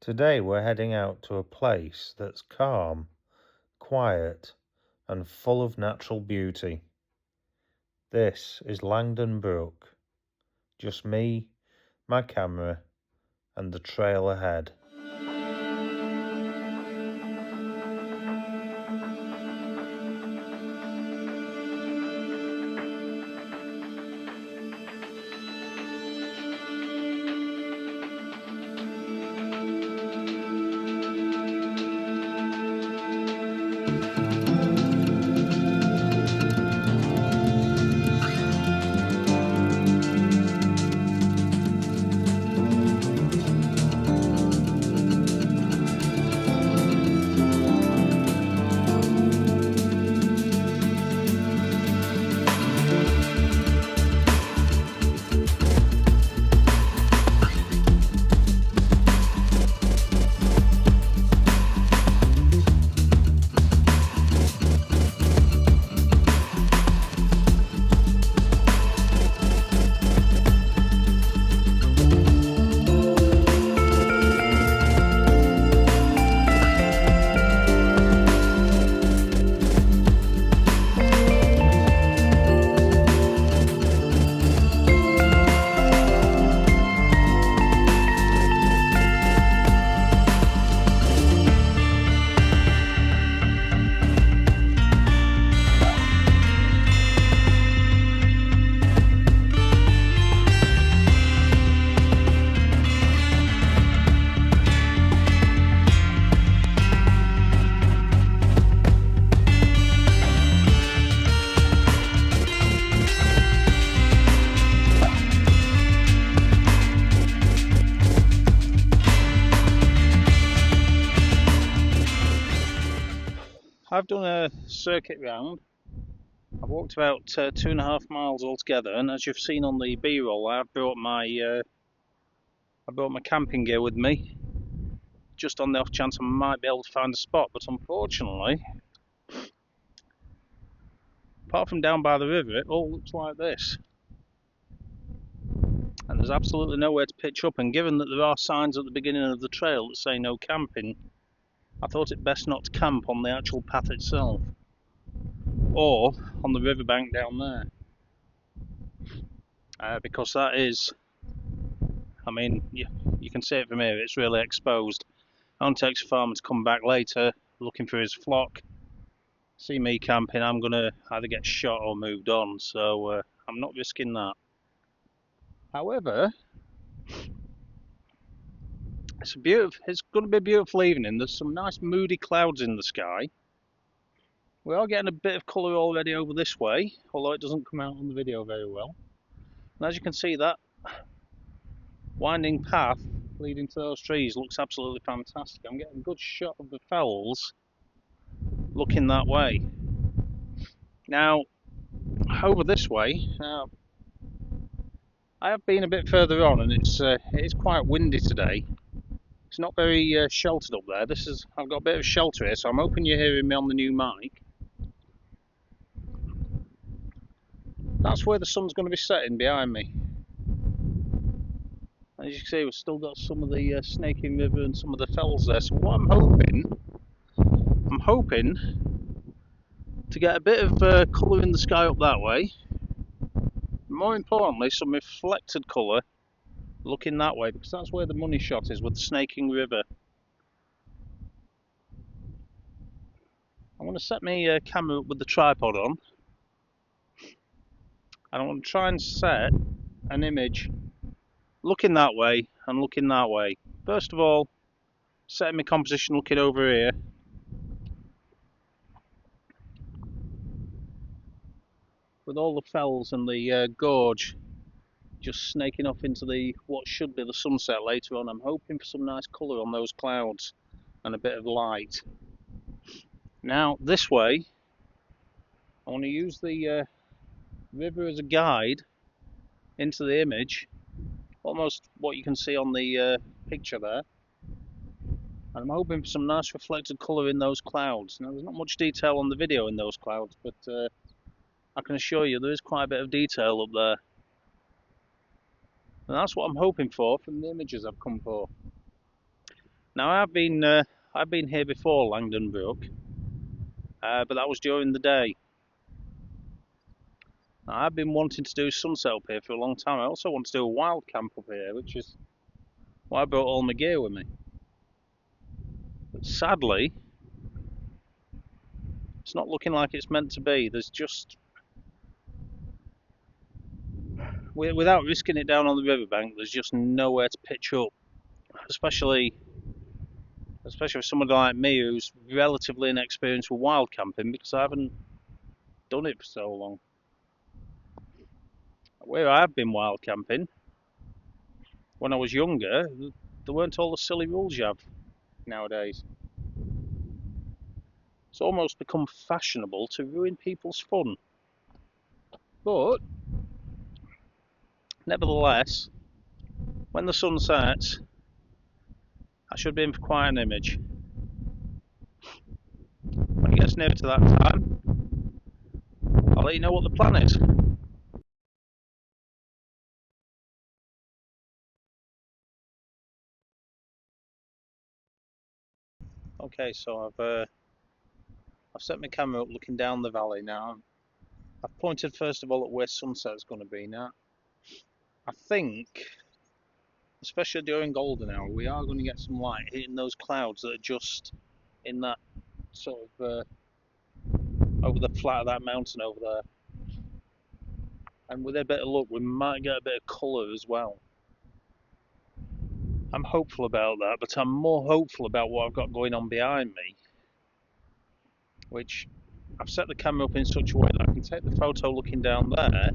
Today we're heading out to a place that's calm, quiet, and full of natural beauty. This is Langdon Brook. Just me, my camera, and the trail ahead. I've done a circuit round. I've walked about 2.5 miles altogether, and as you've seen on the B-roll, I've brought my camping gear with me, just on the off chance I might be able to find a spot. But unfortunately, apart from down by the river, it all looks like this, and there's absolutely nowhere to pitch up. And given that there are signs at the beginning of the trail that say no camping, I thought it best not to camp on the actual path itself, or on the riverbank down there, because that is, I mean, you can see it from here, it's really exposed. It only takes a farmer to come back later looking for his flock, see me camping, I'm going to either get shot or moved on, so I'm not risking that. However, it's going to be a beautiful evening. There's some nice moody clouds in the sky. We are getting a bit of colour already over this way, although it doesn't come out on the video very well. And as you can see, that winding path leading to those trees looks absolutely fantastic. I'm getting a good shot of the fells looking that way. Now, over this way, I have been a bit further on, and it is quite windy today. It's not very sheltered up there. I've got a bit of shelter here, so I'm hoping you're hearing me on the new mic. That's where the sun's going to be setting behind me. As you can see, we've still got some of the snaking river and some of the fells there. So what I'm hoping to get a bit of colour in the sky up that way. More importantly, some reflected colour looking that way, because that's where the money shot is, with the snaking river. I'm going to set my camera up with the tripod on, and I want to try and set an image looking that way and looking that way. First of all, setting my composition looking over here, with all the fells and the gorge just snaking off into what should be the sunset later on. I'm hoping for some nice colour on those clouds and a bit of light. Now this way, I want to use the river as a guide into the image, almost what you can see on the picture there. And I'm hoping for some nice reflected colour in those clouds. Now there's not much detail on the video in those clouds, but I can assure you there is quite a bit of detail up there. And that's what I'm hoping for from the images I've come for. Now I've been here before, Langdon Brook, but that was during the day. Now, I've been wanting to do sunset up here for a long time. I also want to do a wild camp up here, which is why I brought all my gear with me. But sadly, it's not looking like it's meant to be. There's just, without risking it down on the riverbank, there's just nowhere to pitch up. Especially for somebody like me who's relatively inexperienced with wild camping, because I haven't done it for so long. Where I've been wild camping, when I was younger, there weren't all the silly rules you have nowadays. It's almost become fashionable to ruin people's fun. But, nevertheless, when the sun sets, I should be in for quite an image. When it gets nearer to that time, I'll let you know what the plan is. Okay, so I've set my camera up looking down the valley now. I've pointed first of all at where sunset's going to be now. I think, especially during golden hour, we are going to get some light hitting those clouds that are just in that sort of over the flat of that mountain over there. And with a bit of luck, we might get a bit of colour as well. I'm hopeful about that, but I'm more hopeful about what I've got going on behind me, which I've set the camera up in such a way that I can take the photo looking down there,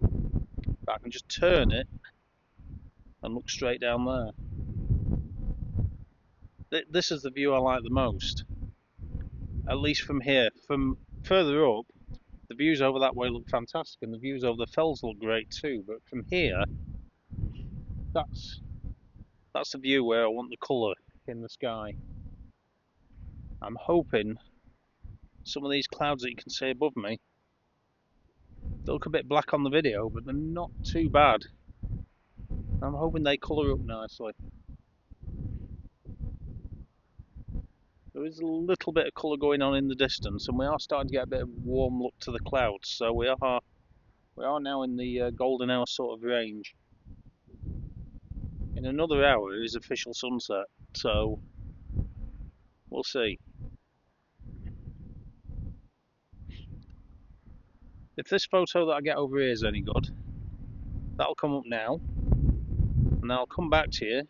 but I can just turn it and look straight down there. This is the view I like the most, at least from here. From further up, the views over that way look fantastic, and the views over the fells look great too, but from here, that's the view where I want the colour in the sky. I'm hoping some of these clouds that you can see above me, they look a bit black on the video, but they're not too bad. I'm hoping they colour up nicely. There is a little bit of colour going on in the distance, and we are starting to get a bit of warm look to the clouds, so we are now in the golden hour sort of range. In another hour is official sunset, so we'll see. If this photo that I get over here is any good, that'll come up now, and I'll come back to you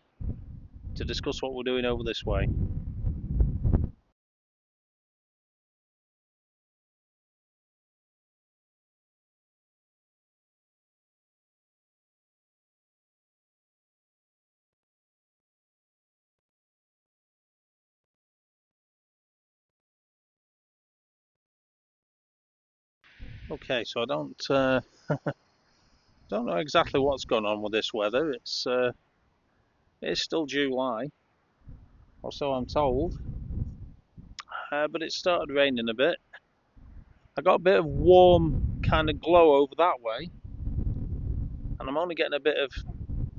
to discuss what we're doing over this way. Okay, so I don't know exactly what's gone on with this weather. It's still July, or so I'm told, but it started raining a bit. I got a bit of warm kind of glow over that way, and I'm only getting a bit of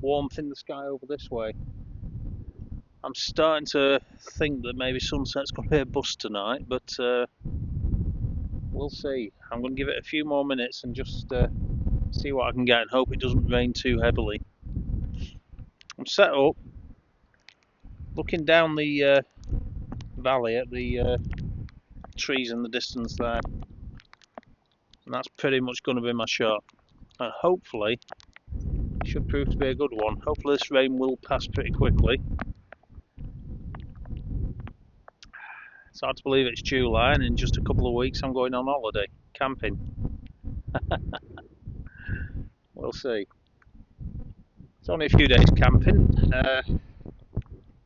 warmth in the sky over this way. I'm starting to think that maybe sunset's going to be a bust tonight, but we'll see. I'm going to give it a few more minutes and just see what I can get and hope it doesn't rain too heavily. I'm set up, looking down the valley at the trees in the distance there, and that's pretty much going to be my shot. And hopefully, it should prove to be a good one. Hopefully this rain will pass pretty quickly. It's hard to believe it's July, and in just a couple of weeks I'm going on holiday, camping. We'll see. It's only a few days camping. The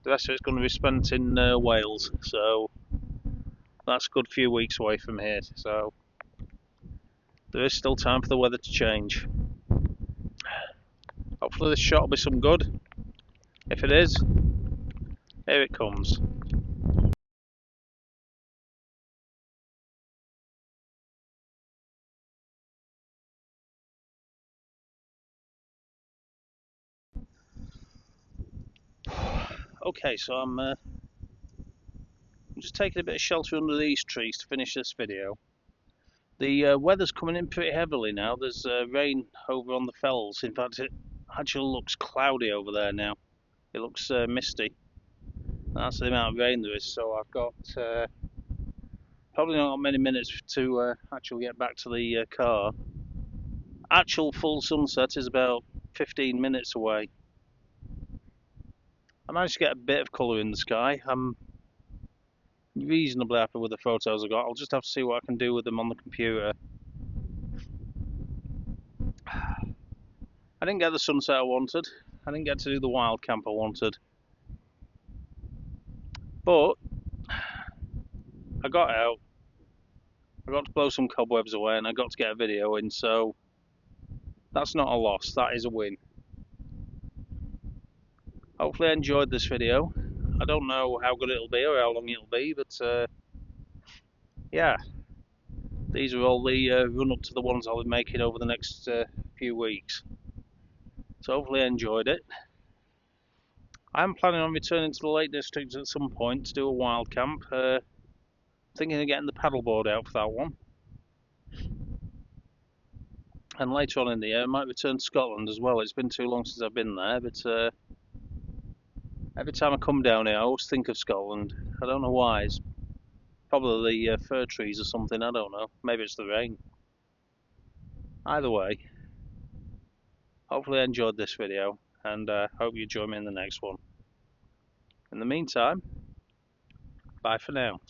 rest of it's going to be spent in Wales, so that's a good few weeks away from here. So there is still time for the weather to change. Hopefully this shot will be some good. If it is, here it comes. Okay, so I'm just taking a bit of shelter under these trees to finish this video. The weather's coming in pretty heavily now. There's rain over on the fells. In fact, it actually looks cloudy over there now. It looks misty. That's the amount of rain there is. So I've got probably not many minutes to actually get back to the car. Actual full sunset is about 15 minutes away. I managed to get a bit of colour in the sky. I'm reasonably happy with the photos I got. I'll just have to see what I can do with them on the computer. I didn't get the sunset I wanted. I didn't get to do the wild camp I wanted. But I got out. I got to blow some cobwebs away and I got to get a video in, so that's not a loss, that is a win. Hopefully I enjoyed this video. I don't know how good it'll be or how long it'll be, but yeah, these are all the run up to the ones I'll be making over the next few weeks. So hopefully I enjoyed it. I'm planning on returning to the Lake District at some point to do a wild camp. Thinking of getting the paddleboard out for that one. And later on in the year I might return to Scotland as well. It's been too long since I've been there, but every time I come down here I always think of Scotland. I don't know why. It's probably the fir trees or something, I don't know. Maybe it's the rain. Either way, hopefully I enjoyed this video and hope you join me in the next one. In the meantime, bye for now.